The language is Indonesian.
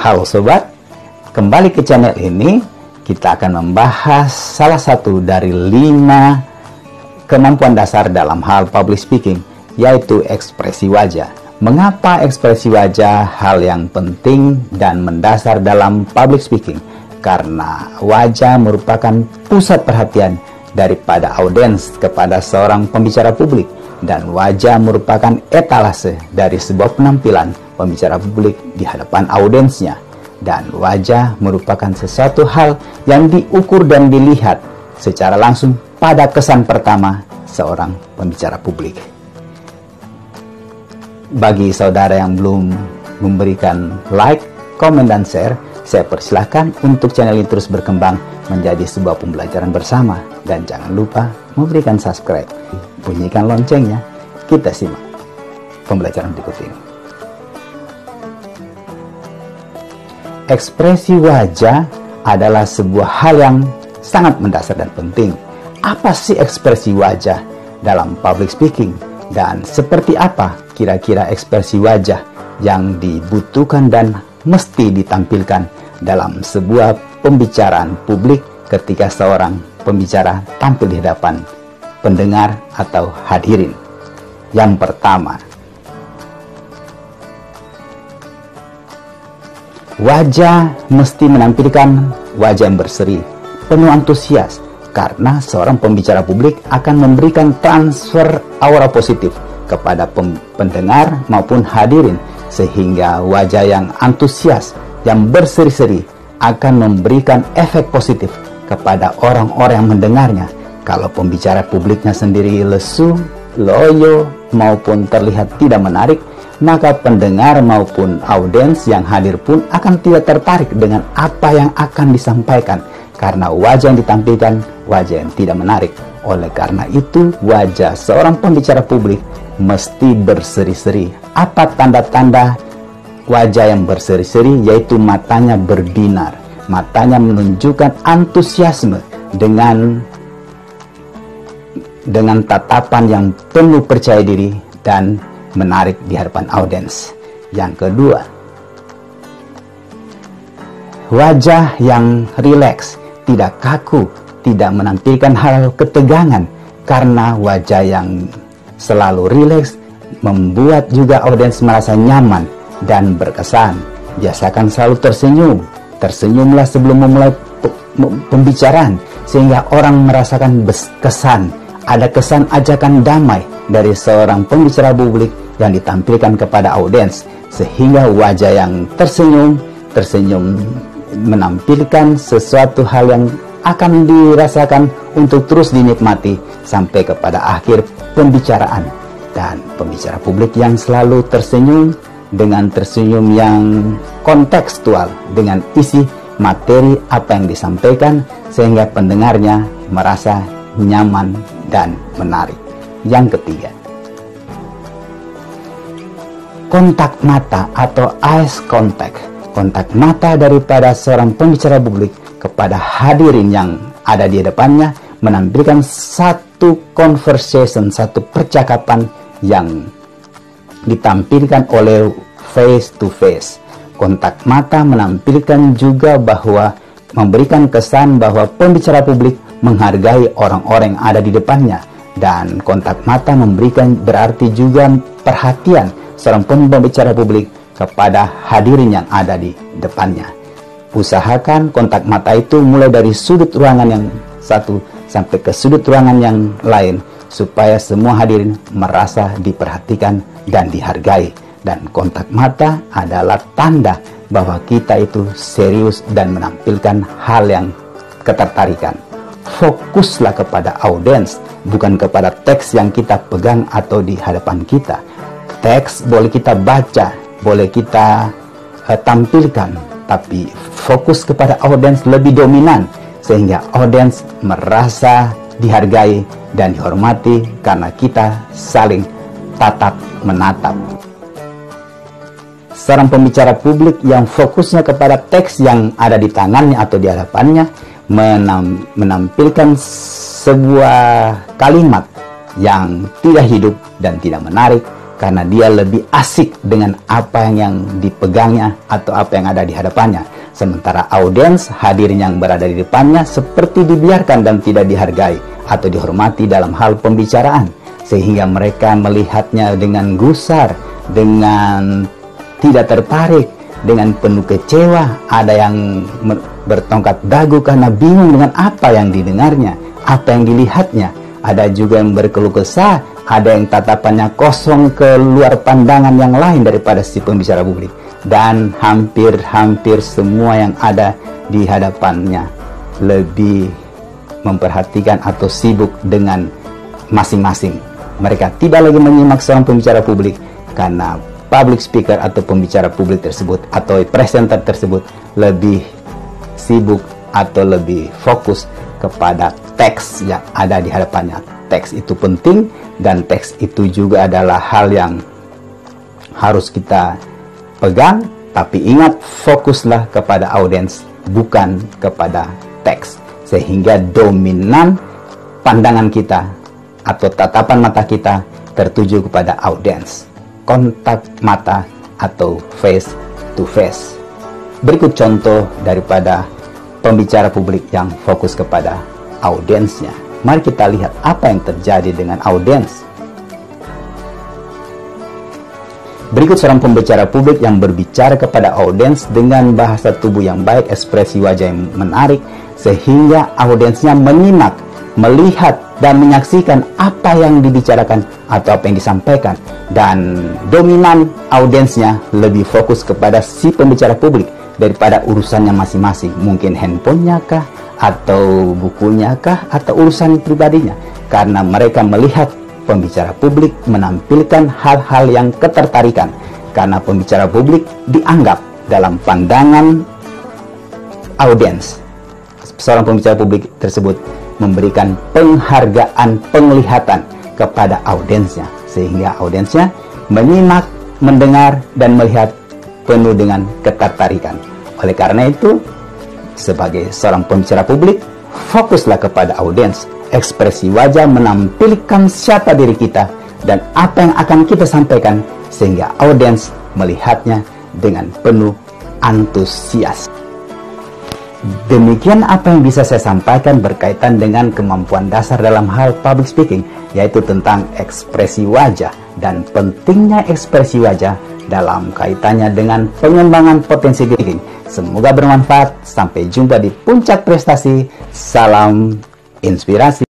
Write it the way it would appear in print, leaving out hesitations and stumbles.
Halo sobat, kembali ke channel ini. Kita akan membahas salah satu dari 5 kemampuan dasar dalam hal public speaking, yaitu ekspresi wajah. Mengapa ekspresi wajah hal yang penting dan mendasar dalam public speaking? Karena wajah merupakan pusat perhatian daripada audiens kepada seorang pembicara publik, dan wajah merupakan etalase dari sebuah penampilan pembicara publik di hadapan audiensnya. Dan wajah merupakan sesuatu hal yang diukur dan dilihat secara langsung pada kesan pertama seorang pembicara publik. Bagi saudara yang belum memberikan like, komen, dan share, saya persilahkan untuk channel ini terus berkembang menjadi sebuah pembelajaran bersama. Dan jangan lupa memberikan subscribe, bunyikan loncengnya. Kita simak pembelajaran berikut ini. Ekspresi wajah adalah sebuah hal yang sangat mendasar dan penting. Apa sih ekspresi wajah dalam public speaking? Dan seperti apa kira-kira ekspresi wajah yang dibutuhkan dan mesti ditampilkan dalam sebuah pembicaraan publik ketika seorang pembicara tampil di hadapan pendengar atau hadirin? Yang pertama, wajah mesti menampilkan wajah yang berseri, penuh antusias, karena seorang pembicara publik akan memberikan transfer aura positif kepada pendengar maupun hadirin, sehingga wajah yang antusias, yang berseri-seri akan memberikan efek positif kepada orang-orang yang mendengarnya. Kalau pembicara publiknya sendiri lesu, loyo, maupun terlihat tidak menarik, maka pendengar maupun audiens yang hadir pun akan tidak tertarik dengan apa yang akan disampaikan, karena wajah yang ditampilkan wajah yang tidak menarik. Oleh karena itu, wajah seorang pembicara publik mesti berseri-seri. Apa tanda-tanda wajah yang berseri-seri? Yaitu matanya berbinar, matanya menunjukkan antusiasme dengan tatapan yang penuh percaya diri dan menarik di hadapan audiens. Yang kedua, wajah yang rileks, tidak kaku, tidak menampilkan hal ketegangan, karena wajah yang selalu rileks membuat juga audiens merasa nyaman dan berkesan. Biasakan selalu tersenyum. Tersenyumlah sebelum memulai pembicaraan, sehingga orang merasakan kesan. Ada kesan ajakan damai dari seorang pembicara publik yang ditampilkan kepada audiens, sehingga wajah yang tersenyum menampilkan sesuatu hal yang akan dirasakan untuk terus dinikmati sampai kepada akhir pembicaraan. Dan pembicara publik yang selalu tersenyum dengan tersenyum yang kontekstual dengan isi materi apa yang disampaikan, sehingga pendengarnya merasa nyaman dan menarik. Yang ketiga, kontak mata atau eyes contact. Kontak mata daripada seorang pembicara publik kepada hadirin yang ada di depannya menampilkan satu conversation, satu percakapan yang ditampilkan oleh face to face. Kontak mata menampilkan juga bahwa memberikan kesan bahwa pembicara publik menghargai orang-orang yang ada di depannya. Dan kontak mata memberikan berarti juga perhatian seorang pembicara publik kepada hadirin yang ada di depannya. Usahakan kontak mata itu mulai dari sudut ruangan yang satu sampai ke sudut ruangan yang lain, supaya semua hadirin merasa diperhatikan dan dihargai. Dan kontak mata adalah tanda bahwa kita itu serius dan menampilkan hal yang ketertarikan. Fokuslah kepada audiens, bukan kepada teks yang kita pegang atau di hadapan kita. Teks boleh kita baca, boleh kita tampilkan, tapi fokus kepada audiens lebih dominan, sehingga audiens merasa dihargai dan dihormati karena kita saling tatap menatap. Seorang pembicara publik yang fokusnya kepada teks yang ada di tangannya atau di hadapannya menampilkan sebuah kalimat yang tidak hidup dan tidak menarik, karena dia lebih asik dengan apa yang dipegangnya atau apa yang ada di hadapannya. Sementara audiens, hadirin yang berada di depannya seperti dibiarkan dan tidak dihargai atau dihormati dalam hal pembicaraan, sehingga mereka melihatnya dengan gusar, dengan tidak tertarik, dengan penuh kecewa. Ada yang bertongkat dagu karena bingung dengan apa yang didengarnya, apa yang dilihatnya. Ada juga yang berkeluh kesah, ada yang tatapannya kosong keluar pandangan yang lain daripada si pembicara publik. Dan hampir semua yang ada di hadapannya lebih memperhatikan atau sibuk dengan masing-masing. Mereka tidak lagi menyimak seorang pembicara publik karena public speaker atau pembicara publik tersebut atau presenter tersebut lebih sibuk atau lebih fokus kepada teks yang ada di hadapannya. Teks itu penting dan teks itu juga adalah hal yang harus kita pegang, tapi ingat, fokuslah kepada audiens, bukan kepada teks, sehingga dominan pandangan kita atau tatapan mata kita tertuju kepada audiens, kontak mata atau face to face. Berikut contoh daripada pembicara publik yang fokus kepada audiensnya. Mari kita lihat apa yang terjadi dengan audiens. Berikut seorang pembicara publik yang berbicara kepada audiens dengan bahasa tubuh yang baik, ekspresi wajah yang menarik, sehingga audiensnya menyimak, melihat, dan menyaksikan apa yang dibicarakan atau apa yang disampaikan. Dan dominan audiensnya lebih fokus kepada si pembicara publik daripada urusannya masing-masing. Mungkin handphonenya kah, atau bukunya kah, atau urusan pribadinya. Karena mereka melihat pembicara publik menampilkan hal-hal yang ketertarikan, karena pembicara publik dianggap dalam pandangan audiens, seorang pembicara publik tersebut memberikan penghargaan penglihatan kepada audiensnya, sehingga audiensnya menyimak, mendengar, dan melihat penuh dengan ketertarikan. Oleh karena itu, sebagai seorang pembicara publik, fokuslah kepada audiens. Ekspresi wajah menampilkan siapa diri kita dan apa yang akan kita sampaikan, sehingga audiens melihatnya dengan penuh antusias. Demikian apa yang bisa saya sampaikan berkaitan dengan kemampuan dasar dalam hal public speaking, yaitu tentang ekspresi wajah dan pentingnya ekspresi wajah dalam kaitannya dengan pengembangan potensi speaking. Semoga bermanfaat. Sampai jumpa di puncak prestasi. Salam inspirasi.